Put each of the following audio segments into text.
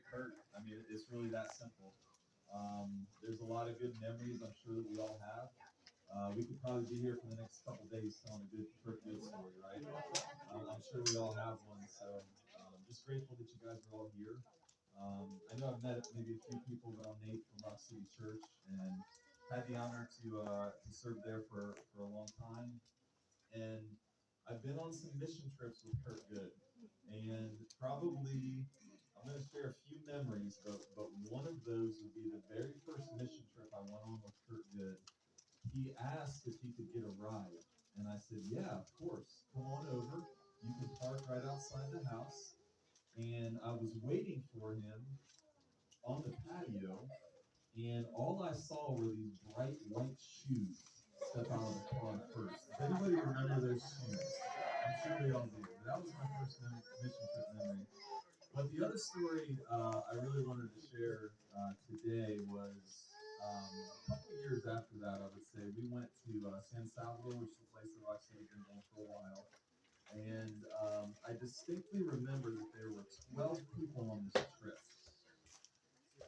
Curt. I mean, it's really that simple. There's a lot of good memories I'm sure that we all have. We could probably be here for the next couple days telling a good Kurt good story, right? I'm sure we all have one. So just grateful that you guys are all here. I know I've met maybe a few people, but I'm Nate from Rock City Church and had the honor to serve there for a long time. And I've been on some mission trips with Kurt Good, and probably I'm going to share a few memories, but one of those would be the very first mission trip I went on with Kurt Good. He asked if he could get a ride, and I said, "Yeah, of course. Come on over. You can park right outside the house." And I was waiting for him on the patio, and all I saw were these bright white shoes step out of the car first. Does anybody remember those shoes? I'm sure they all do. But that was my first mission trip memory. But the other story I really wanted to share today was a couple of years after that, I would say. We went to San Salvador, which is a place that I've actually been going for a while. And I distinctly remember that there were 12 people on this trip.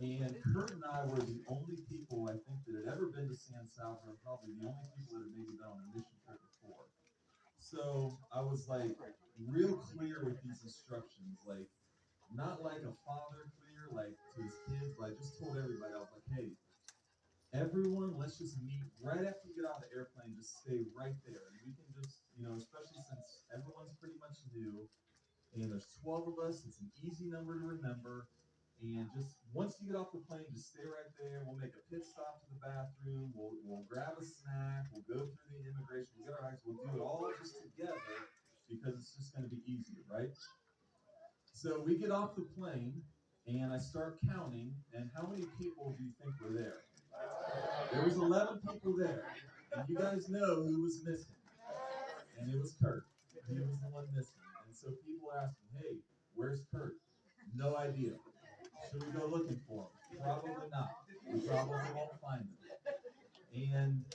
And Curt and I were the only people I think that had ever been to San Salvador, probably the only people that had maybe been on a mission trip before. So I was like real clear with these instructions, like not like a father clear, like to his kids, but I just told everybody, I was like, hey, everyone, let's just meet right after you get out of the airplane, just stay right there. And we can just, especially since everyone's pretty much new, and there's 12 of us. It's an easy number to remember. And just once you get off the plane, just stay right there. We'll make a pit stop to the bathroom. We'll grab a snack. We'll go through the immigration. We'll get our bags. We'll do it all just together because it's just going to be easier, right? So we get off the plane, and I start counting. And how many people do you think were there? There was 11 people there. And you guys know who was missing. And it was Curt. He was the one missing. And so people ask me, hey, where's Curt? No idea. Should we go looking for him? Probably not. We probably won't find him. And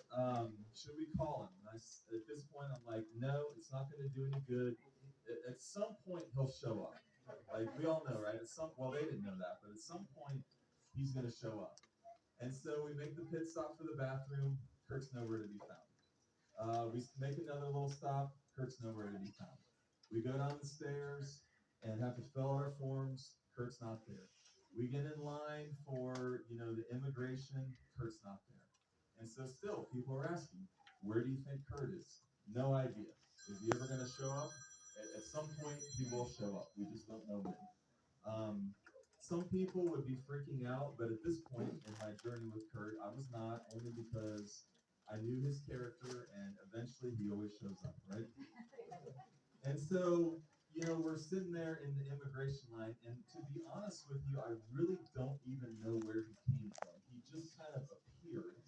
should we call him? And at this point, I'm like, no, it's not going to do any good. At some point, he'll show up. Like we all know, right? Well, they didn't know that, but at some point, he's going to show up. And so we make the pit stop for the bathroom. Curt's nowhere to be found. We make another little stop. Curt's nowhere to be found. We go down the stairs and have to fill out our forms. Curt's not there. We get in line for, the immigration. Curt's not there. And so still, people are asking, where do you think Curt is? No idea. Is he ever going to show up? At some point, he will show up. We just don't know when. Some people would be freaking out, but at this point in my journey with Curt, I was not, only because I knew his character, and eventually he always shows up, right? And so, we're sitting there in the immigration line, and to be honest with you, I really don't even know where he came from. He just kind of appeared,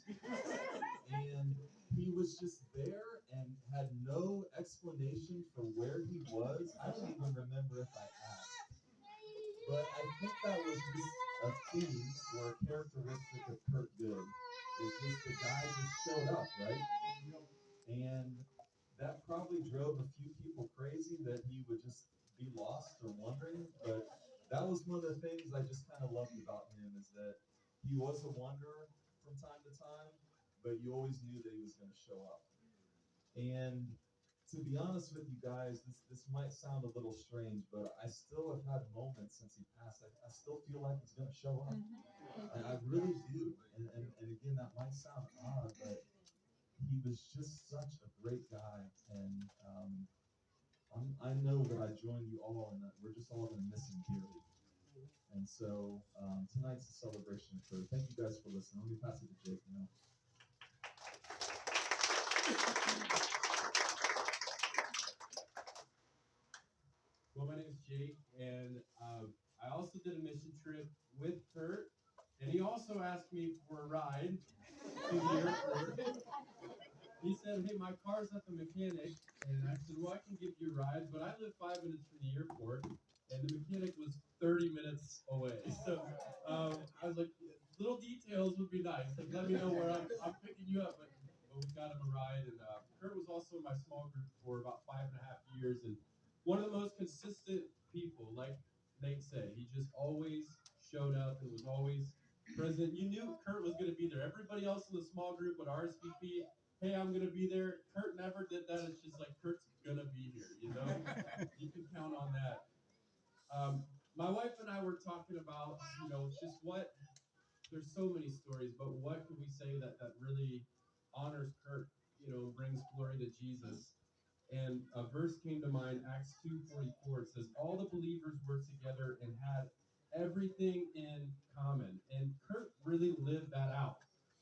and he was just there and had no explanation for where he was. I don't even remember if I asked. But I think that was just a theme or a characteristic of Curt Good. Is just the guy just showed up, right? And that probably drove a few people crazy that he would just be lost or wondering. But that was one of the things I just kind of loved about him, is that he was a wanderer from time to time, but you always knew that he was going to show up. And to be honest with you guys, this might sound a little strange, but I still have had moments since he passed. I still feel like he's going to show up. I really do. And again, that might sound odd, but he was just such a great guy. And I know that I join you all, and that we're just all going to miss him dearly. And so tonight's a celebration of Curt. Thank you guys for listening. Let me pass it to Jake now. Well, my name is Jake, and I also did a mission trip with Curt, and he also asked me for a ride to the airport. He said, hey, my car's at the mechanic, and I said, well, I can give you a ride, but I live 5 minutes from the airport, and the mechanic was 30 minutes away. So I was like, little details would be nice. Like, let me know where I'm picking you up, but we got him a ride, and Curt was also in my small group for about 5.5 years, and one of the most consistent people, like Nate said, he just always showed up and was always present. You knew Curt was going to be there. Everybody else in the small group would RSVP, hey, I'm going to be there. Curt never did that. It's just like, Curt's going to be here, you know? You can count on that. My wife and I were talking about, just there's so many stories, but what can we say that really honors Curt, brings glory to Jesus? And a verse came to mind, Acts 2:44. It says, all the believers were together and had everything in common. And Curt really lived that out.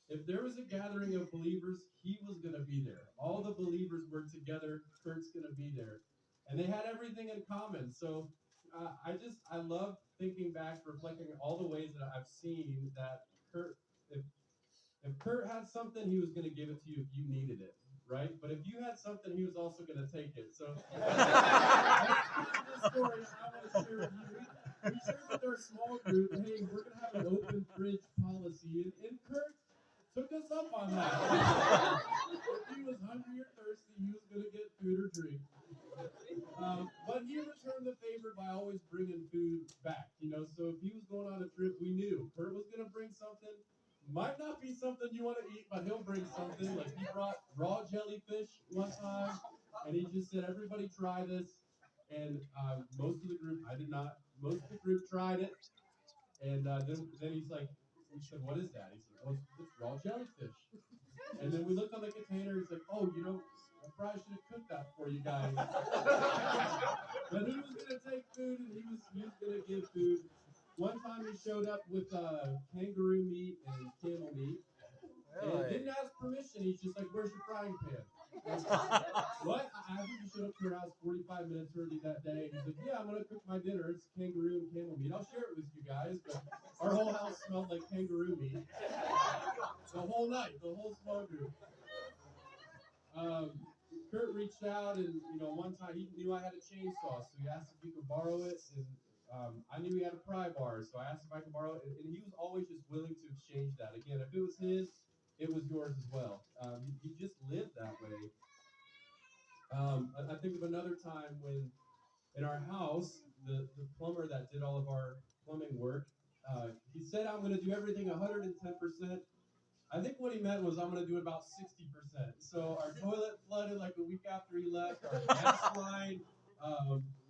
If there was a gathering of believers, he was going to be there. All the believers were together, Curt's going to be there. And they had everything in common. So I love thinking back, reflecting on all the ways that I've seen that Curt, if Curt had something, he was going to give it to you if you needed it, right? But if you had something, he was also going to take it. So that's the story I want to share with you. We shared with our small group, hey, we're going to have an open fridge policy, and Curt took us up on that. If he was hungry or thirsty, he was going to get food or drink. But he returned the favor by always bringing food back, So if he was going on a trip, we knew Curt was going to bring something. Might not be something you want to eat, but he'll bring something. Like he brought raw jellyfish one time, and he just said, everybody try this. And most of the group, I did not, most of the group tried it. And then he's like, we said, what is that? He said, oh, it's raw jellyfish. And then we looked on the container. He's like, oh, I probably should have cooked that for you guys. But he was going to take food, and he was going to give food. One time he showed up with kangaroo meat and camel meat. And didn't ask permission. He's just like, where's your frying pan? What? I think he showed up to her house 45 minutes early that day. And he's like, yeah, I'm going to cook my dinner. It's kangaroo and camel meat. I'll share it with you guys. But our whole house smelled like kangaroo meat. The whole night, the whole small group. Curt reached out, and one time he knew I had a chainsaw, so he asked if he could borrow it. And I knew he had a pry bar, so I asked if I could borrow it. And he was always just willing to exchange that. Again, if it was his, it was yours as well. He just lived that way. I think of another time when in our house, the plumber that did all of our plumbing work, he said, I'm going to do everything 110%. I think what he meant was I'm going to do it about 60%. So our toilet flooded like a week after he left. Our gas line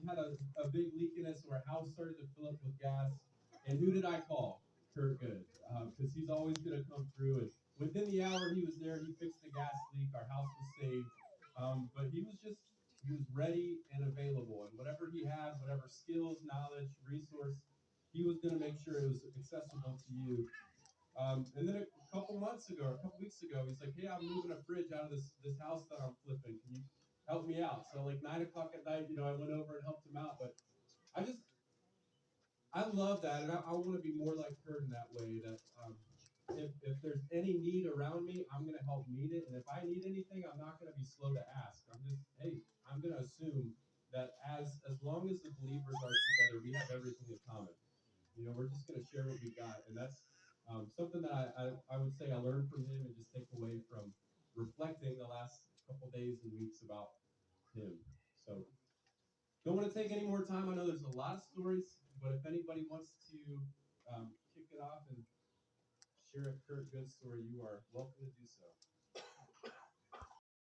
had a big leak in it, so our house started to fill up with gas. And who did I call? Curt Good, because he's always going to come through. And within the hour he was there, he fixed the gas leak. Our house was saved. But he was ready and available. And whatever he had, whatever skills, knowledge, resource, he was going to make sure it was accessible to you. And then a couple weeks ago, he's like, hey, I'm moving a fridge out of this house that I'm flipping. Can you help me out? So like 9 o'clock at night, I went over and helped him out. But I love that. And I want to be more like Curt in that way, that if there's any need around me, I'm going to help meet it. And if I need anything, I'm not going to be slow to ask. I'm going to assume that as long as the believers are together, we have everything in common. We're just going to share what we got. And that's something that I would say I learned from him and just take away from reflecting the last couple days and weeks about him. So don't want to take any more time. I know there's a lot of stories, but if anybody wants to kick it off and share a Curt Good story, you are welcome to do so.